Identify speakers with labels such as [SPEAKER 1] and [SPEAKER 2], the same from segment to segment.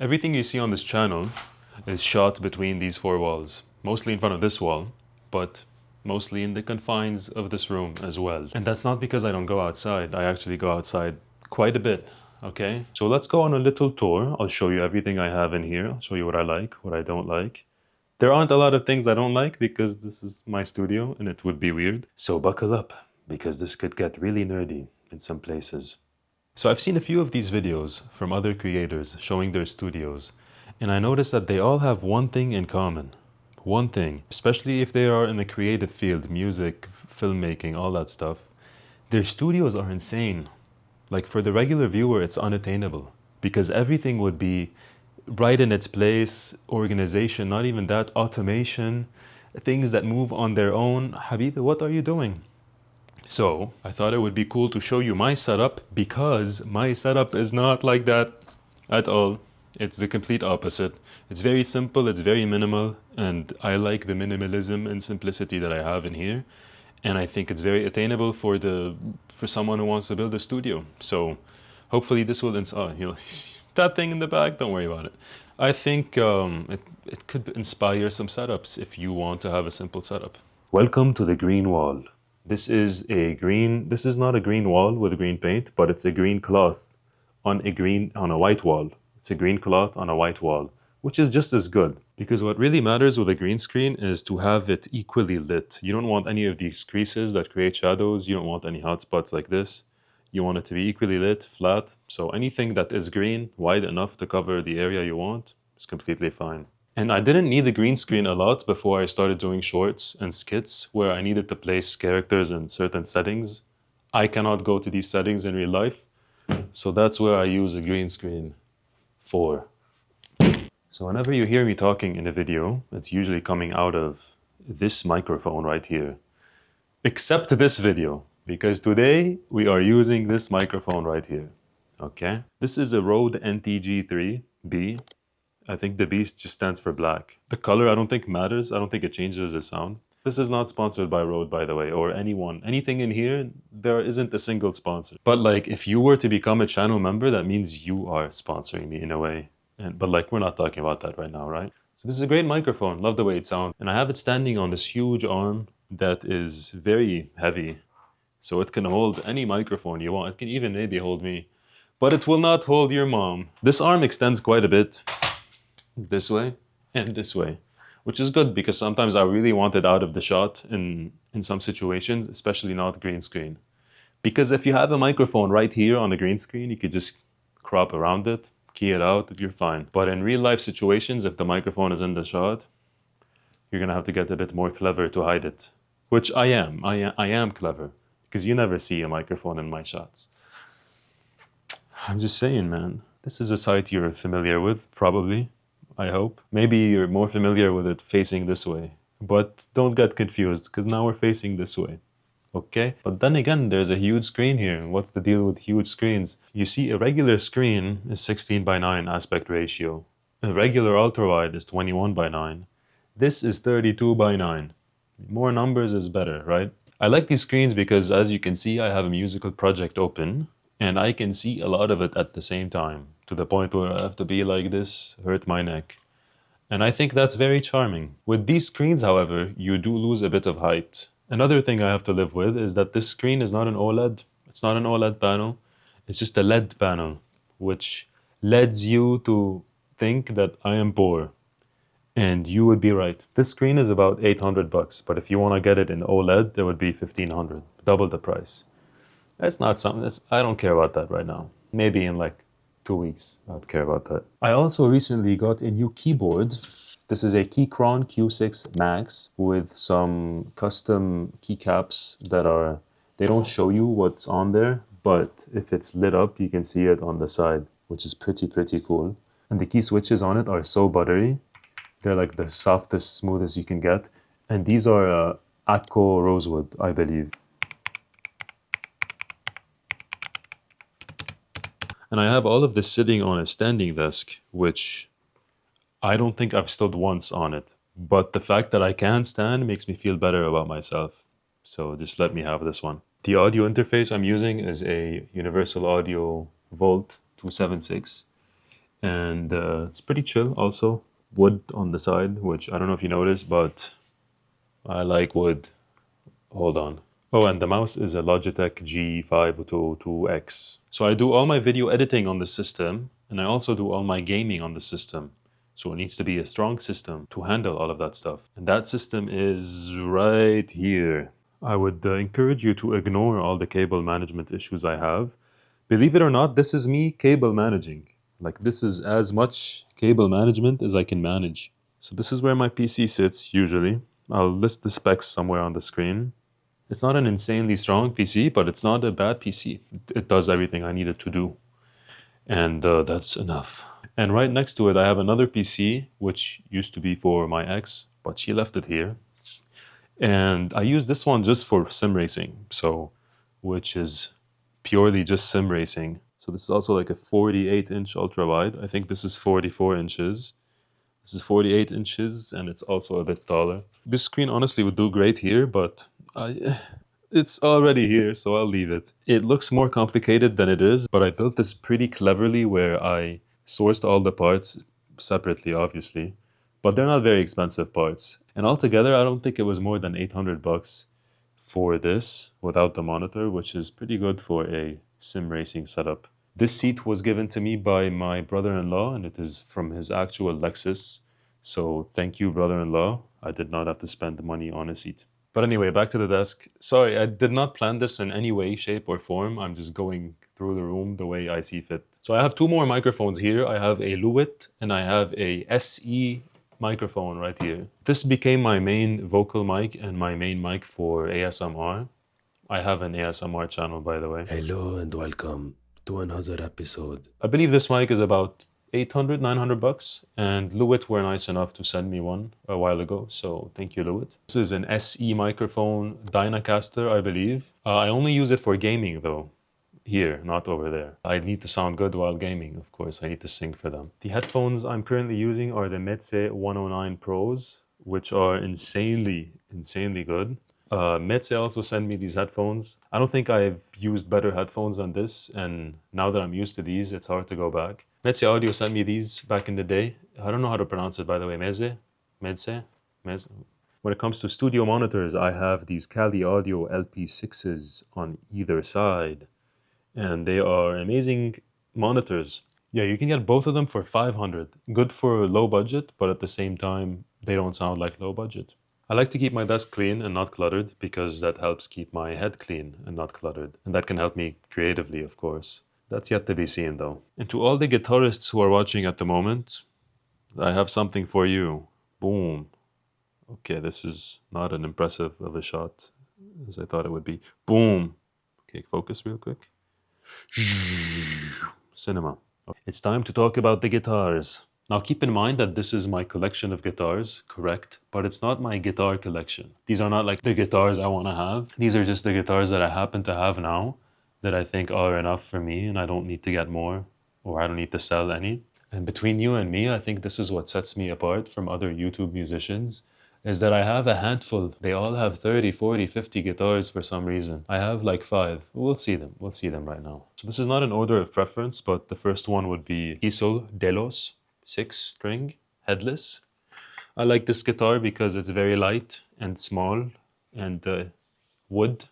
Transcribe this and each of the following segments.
[SPEAKER 1] Everything you see on this channel is shot between these four walls, mostly in front of this wall, but mostly in the confines of this room as well. And that's not because I don't go outside. I actually go outside quite a bit, okay? So let's go on a little tour. I'll show you everything I have in here. I'll show you what I like, what I don't like. There aren't a lot of things I don't like because this is my studio and it would be weird. So buckle up, because this could get really nerdy in some places. So I've seen a few of these videos from other creators showing their studios, and I noticed that they all have one thing in common. One thing, especially if they are in the creative field, music, filmmaking, all that stuff. Their studios are insane. Like for the regular viewer, it's unattainable because everything would be right in its place, organization, not even that, automation, things that move on their own. Habibi, what are you doing? So I thought it would be cool to show you my setup because my setup is not like that at all. It's the complete opposite. It's very simple, it's very minimal, and I like the minimalism and simplicity that I have in here. And I think it's very attainable for someone who wants to build a studio. So hopefully this will that thing in the back, don't worry about it. I think it could inspire some setups if you want to have a simple setup. Welcome to the green wall. This is not a green wall with green paint, but it's a green cloth on a white wall. It's a green cloth on a white wall, which is just as good. Because what really matters with a green screen is to have it equally lit. You don't want any of these creases that create shadows. You don't want any hot spots like this. You want it to be equally lit, flat. So anything that is green, wide enough to cover the area you want, is completely fine. And I didn't need the green screen a lot before I started doing shorts and skits where I needed to place characters in certain settings. I cannot go to these settings in real life, so that's where I use a green screen for. So whenever you hear me talking in a video, it's usually coming out of this microphone right here. Except this video, because today we are using this microphone right here, okay? This is a Rode NTG3B. I think the B just stands for black. The color I don't think matters. I don't think it changes the sound. This is not sponsored by Rode, by the way, or anyone. Anything in here, there isn't a single sponsor. But like, if you were to become a channel member, that means you are sponsoring me in a way. But like, we're not talking about that right now, right? So this is a great microphone. Love the way it sounds. And I have it standing on this huge arm that is very heavy. So it can hold any microphone you want. It can even maybe hold me. But it will not hold your mom. This arm extends quite a bit. This way and this way, which is good because sometimes I really want it out of the shot in some situations, especially not green screen. Because if you have a microphone right here on the green screen, you could just crop around it, key it out, you're fine. But in real life situations, if the microphone is in the shot, you're gonna have to get a bit more clever to hide it, which I am. I am clever because you never see a microphone in my shots. I'm just saying, man, this is a site you're familiar with, probably. I hope. Maybe you're more familiar with it facing this way. But don't get confused, because now we're facing this way. Okay? But then again, there's a huge screen here. What's the deal with huge screens? You see, a regular screen is 16:9 aspect ratio. A regular ultrawide is 21:9. This is 32:9. More numbers is better, right? I like these screens because, as you can see, I have a musical project open, and I can see a lot of it at the same time, to the point where I have to be like this, hurt my neck. And I think that's very charming. With these screens, however, you do lose a bit of height. Another thing I have to live with is that this screen is not an OLED. It's not an OLED panel. It's just a LED panel, which leads you to think that I am poor. And you would be right. This screen is about $800, but if you want to get it in OLED, it would be $1,500, double the price. That's not something I don't care about that right now. Maybe in like 2 weeks, I'd care about that. I also recently got a new keyboard. This is a Keychron Q6 Max with some custom keycaps they don't show you what's on there, but if it's lit up, you can see it on the side, which is pretty cool. And the key switches on it are so buttery. They're like the softest, smoothest you can get. And these are Atco Rosewood, I believe. And I have all of this sitting on a standing desk, which I don't think I've stood once on it. But the fact that I can stand makes me feel better about myself. So just let me have this one. The audio interface I'm using is a Universal Audio Volt 276. And it's pretty chill also. Wood on the side, which I don't know if you noticed, but I like wood. Hold on. Oh, and the mouse is a Logitech G502X. So I do all my video editing on the system, and I also do all my gaming on the system. So it needs to be a strong system to handle all of that stuff. And that system is right here. I would encourage you to ignore all the cable management issues I have. Believe it or not, this is me cable managing. Like, this is as much cable management as I can manage. So this is where my PC sits usually. I'll list the specs somewhere on the screen. It's not an insanely strong PC, but it's not a bad PC. It does everything I need it to do. And that's enough. And right next to it, I have another PC, which used to be for my ex, but she left it here. And I use this one just for sim racing, so which is purely just sim racing. So this is also like a 48-inch ultra wide. I think this is 44 inches. This is 48 inches, and it's also a bit taller. This screen honestly would do great here, but it's already here, so I'll leave it. It looks more complicated than it is, but I built this pretty cleverly where I sourced all the parts separately, obviously, but they're not very expensive parts. And altogether, I don't think it was more than 800 bucks for this without the monitor, which is pretty good for a sim racing setup. This seat was given to me by my brother-in-law, and it is from his actual Lexus. So thank you, brother-in-law. I did not have to spend money on a seat. But anyway, back to the desk. Sorry, I did not plan this in any way, shape, or form. I'm just going through the room the way I see fit. So I have two more microphones here. I have a Lewitt and I have a SE microphone right here. This became my main vocal mic and my main mic for ASMR. I have an ASMR channel, by the way.
[SPEAKER 2] Hello and welcome to another episode.
[SPEAKER 1] I believe this mic is about 800, 900 bucks, and Lewitt were nice enough to send me one a while ago, so thank you, Lewitt. This is an SE microphone Dynacaster, I believe. I only use it for gaming, though. Here, not over there. I need to sound good while gaming, of course. I need to sing for them. The headphones I'm currently using are the Metse 109 Pros, which are insanely, insanely good. Metse also sent me these headphones. I don't think I've used better headphones than this, and now that I'm used to these, it's hard to go back. Metse Audio sent me these back in the day. I don't know how to pronounce it, by the way. Meze? When it comes to studio monitors, I have these Kali Audio LP6s on either side, and they are amazing monitors. Yeah, you can get both of them for 500. Good for low budget, but at the same time, they don't sound like low budget. I like to keep my desk clean and not cluttered because that helps keep my head clean and not cluttered. And that can help me creatively, of course. That's yet to be seen, though. And to all the guitarists who are watching at the moment, I have something for you. Boom. Okay, this is not an impressive of a shot as I thought it would be. Boom. Okay, focus real quick. Cinema. It's time to talk about the guitars. Now keep in mind that this is my collection of guitars, correct? But it's not my guitar collection. These are not like the guitars I want to have. These are just the guitars that I happen to have now that I think are enough for me and I don't need to get more or I don't need to sell any. And between you and me, I think this is what sets me apart from other YouTube musicians is that I have a handful. They all have 30, 40, 50 guitars for some reason. I have like 5. We'll see them. We'll see them right now. So this is not an order of preference, but the first one would be Kiesel Delos 6-string headless. I like this guitar because it's very light and small and wood.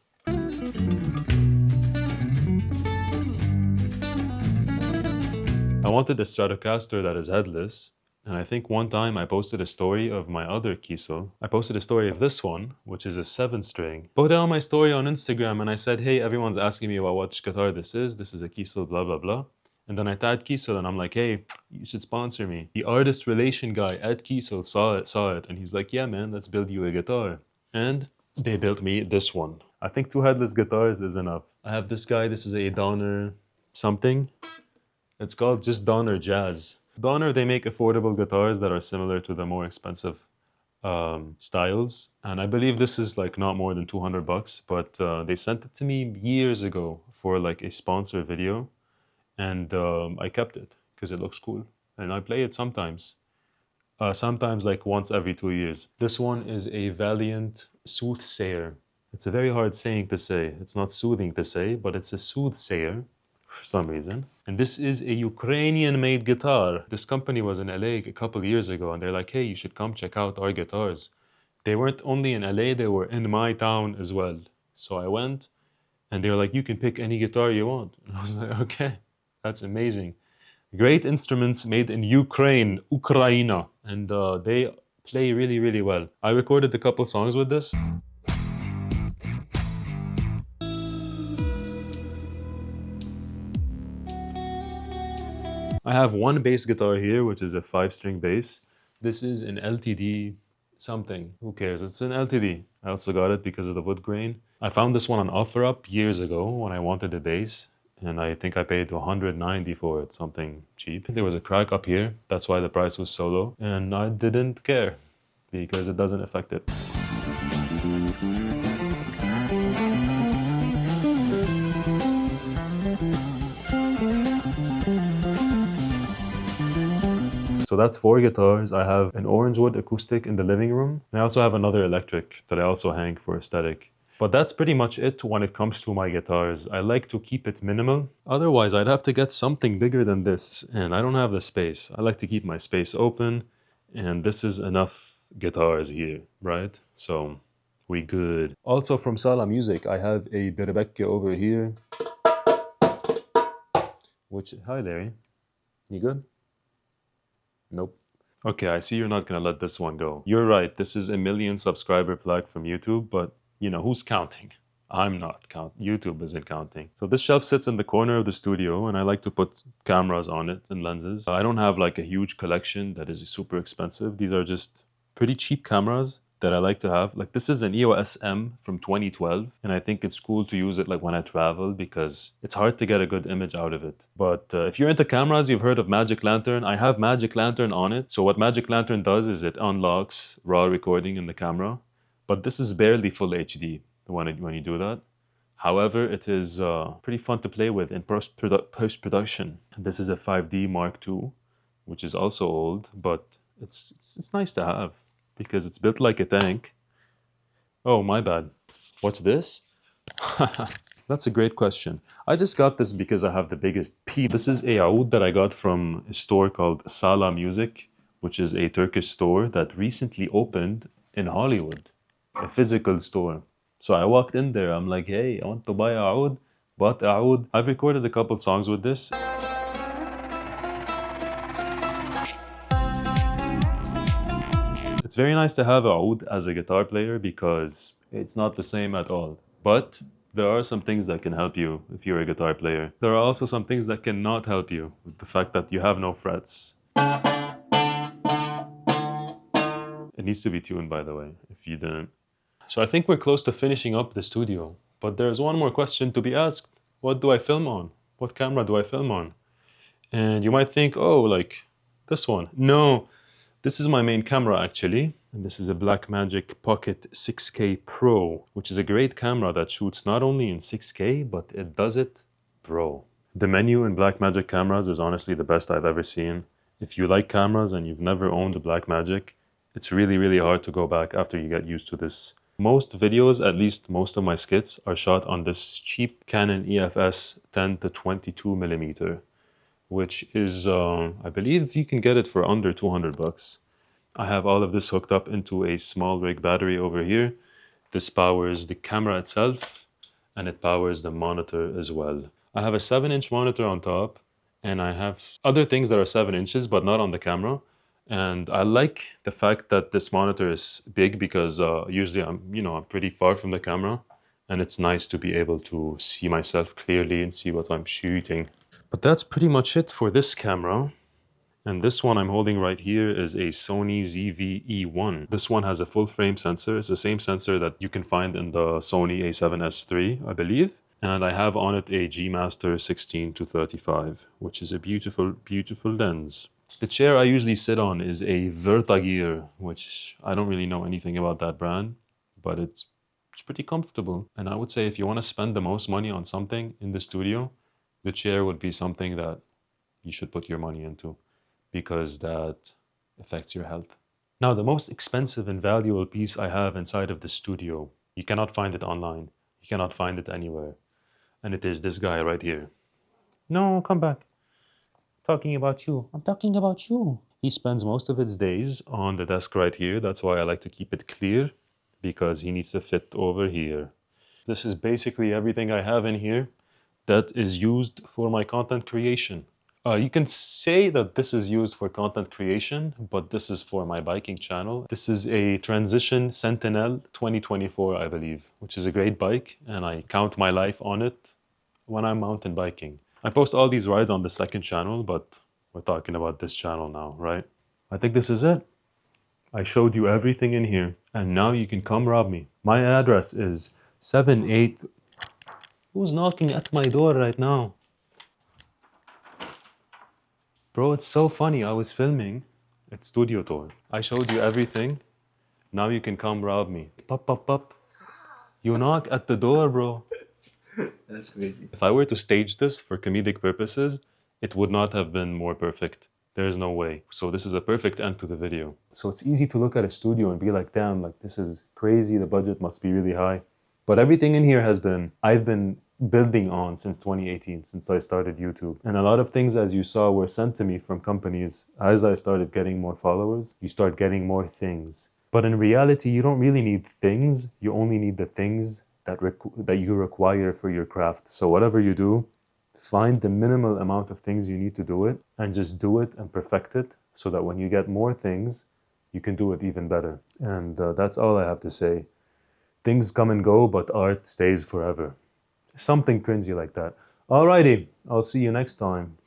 [SPEAKER 1] I wanted a Stratocaster that is headless, and I think one time I posted a story of my other Kiesel. I posted a story of this one, which is a 7-string. Put it on my story on Instagram and I said, hey, everyone's asking me about which guitar this is. This is a Kiesel, blah, blah, blah. And then I tagged Kiesel and I'm like, hey, you should sponsor me. The artist relation guy at Kiesel saw it, and he's like, yeah, man, let's build you a guitar. And they built me this one. I think 2 headless guitars is enough. I have this guy, this is a Donner something. It's called just Donner Jazz. Donner, they make affordable guitars that are similar to the more expensive styles. And I believe this is like not more than 200 bucks, but they sent it to me years ago for like a sponsor video. And I kept it because it looks cool. And I play it sometimes. Sometimes like once every 2 years. This one is a Valiant Soothsayer. It's a very hard saying to say. It's not soothing to say, but it's a soothsayer for some reason. And this is a Ukrainian-made guitar. This company was in LA a couple years ago, and they're like, hey, you should come check out our guitars. They weren't only in LA, they were in my town as well. So I went, and they were like, you can pick any guitar you want. And I was like, okay, that's amazing. Great instruments made in Ukraine, Ukraina, and they play really, really well. I recorded a couple songs with this. I have one bass guitar here, which is a 5-string bass. This is an LTD something. Who cares? It's an LTD. I also got it because of the wood grain. I found this one on OfferUp years ago when I wanted a bass, and I think I paid 190 for it, something cheap. There was a crack up here. That's why the price was so low, and I didn't care because it doesn't affect it. So that's 4 guitars. I have an orange wood acoustic in the living room. And I also have another electric that I also hang for aesthetic. But that's pretty much it when it comes to my guitars. I like to keep it minimal. Otherwise, I'd have to get something bigger than this, and I don't have the space. I like to keep my space open, and this is enough guitars here, right? So we good. Also from Sala Music, I have a Berbecke over here. Which, hi Larry, you good? Nope. Okay, I see you're not gonna let this one go. You're right, this is a 1,000,000 subscriber plaque from YouTube, but you know, who's counting? I'm not YouTube isn't counting. So this shelf sits in the corner of the studio, and I like to put cameras on it and lenses. I don't have like a huge collection that is super expensive. These are just pretty cheap cameras that I like to have. Like this is an EOS M from 2012, and I think it's cool to use it like when I travel because it's hard to get a good image out of it. But if you're into cameras, you've heard of Magic Lantern. I have Magic Lantern on it. So what Magic Lantern does is it unlocks RAW recording in the camera, but this is barely full HD when you do that. However, it is pretty fun to play with in post-production. This is a 5D Mark II, which is also old, but it's nice to have because it's built like a tank. Oh, my bad. What's this? That's a great question. I just got this because I have the biggest P. This is a oud that I got from a store called Sala Music, which is a Turkish store that recently opened in Hollywood, a physical store. So I walked in there, I'm like, hey, I want to buy a oud, bought a oud. I've recorded a couple songs with this. It's very nice to have a oud as a guitar player because it's not the same at all. But there are some things that can help you if you're a guitar player. There are also some things that cannot help you with the fact that you have no frets. It needs to be tuned, by the way, if you didn't. So I think we're close to finishing up the studio, but there's one more question to be asked. What do I film on? What camera do I film on? And you might think, oh, like this one. No, this is my main camera actually. And this is a Blackmagic Pocket 6K Pro, which is a great camera that shoots not only in 6K, but it does it pro. The menu in Blackmagic cameras is honestly the best I've ever seen. If you like cameras and you've never owned a Blackmagic, it's really, really hard to go back after you get used to this. Most videos, at least most of my skits, are shot on this cheap Canon EFS 10 to 22 millimeter, which is, I believe you can get it for under 200 bucks. I have all of this hooked up into a small rig battery over here. This powers the camera itself, and it powers the monitor as well. I have a 7-inch monitor on top, and I have other things that are 7 inches, but not on the camera. And I like the fact that this monitor is big because usually I'm pretty far from the camera, and it's nice to be able to see myself clearly and see what I'm shooting. But that's pretty much it for this camera. And this one I'm holding right here is a Sony ZV-E1. This one has a full frame sensor. It's the same sensor that you can find in the Sony a7S III, I believe. And I have on it a G Master 16-35, which is a beautiful, beautiful lens. The chair I usually sit on is a Vertagir, which I don't really know anything about that brand, but it's pretty comfortable. And I would say if you want to spend the most money on something in the studio, the chair would be something that you should put your money into because that affects your health. Now, the most expensive and valuable piece I have inside of the studio, you cannot find it online. You cannot find it anywhere. And it is this guy right here. No, come back. talking about you. I'm talking about you. He spends most of his days on the desk right here. That's why I like to keep it clear, because he needs to fit over here. This is basically everything I have in here that is used for my content creation. You can say that this is used for content creation, but this is for my biking channel. This is a Transition Sentinel 2024, I believe, which is a great bike, and I count my life on it when I'm mountain biking. I post all these rides on the second channel, but we're talking about this channel now, right? I think this is it. I showed you everything in here, and now you can come rob me. My address is 78. Who's knocking at my door right now? Bro, it's so funny. I was filming at Studio Tour. I showed you everything. Now you can come rob me. Pop, pop, pop. You knock at the door, bro.
[SPEAKER 2] That's crazy.
[SPEAKER 1] If I were to stage this for comedic purposes, it would not have been more perfect. There's no way. So this is a perfect end to the video. So it's easy to look at a studio and be like, damn, like this is crazy. The budget must be really high. But everything in here I've been building on since 2018, since I started YouTube. And a lot of things, as you saw, were sent to me from companies. As I started getting more followers, you start getting more things. But in reality, you don't really need things. You only need the things that you require for your craft. So whatever you do, find the minimal amount of things you need to do it and just do it and perfect it so that when you get more things, you can do it even better. And that's all I have to say. Things come and go, but art stays forever. Something cringy like that. Alrighty, I'll see you next time.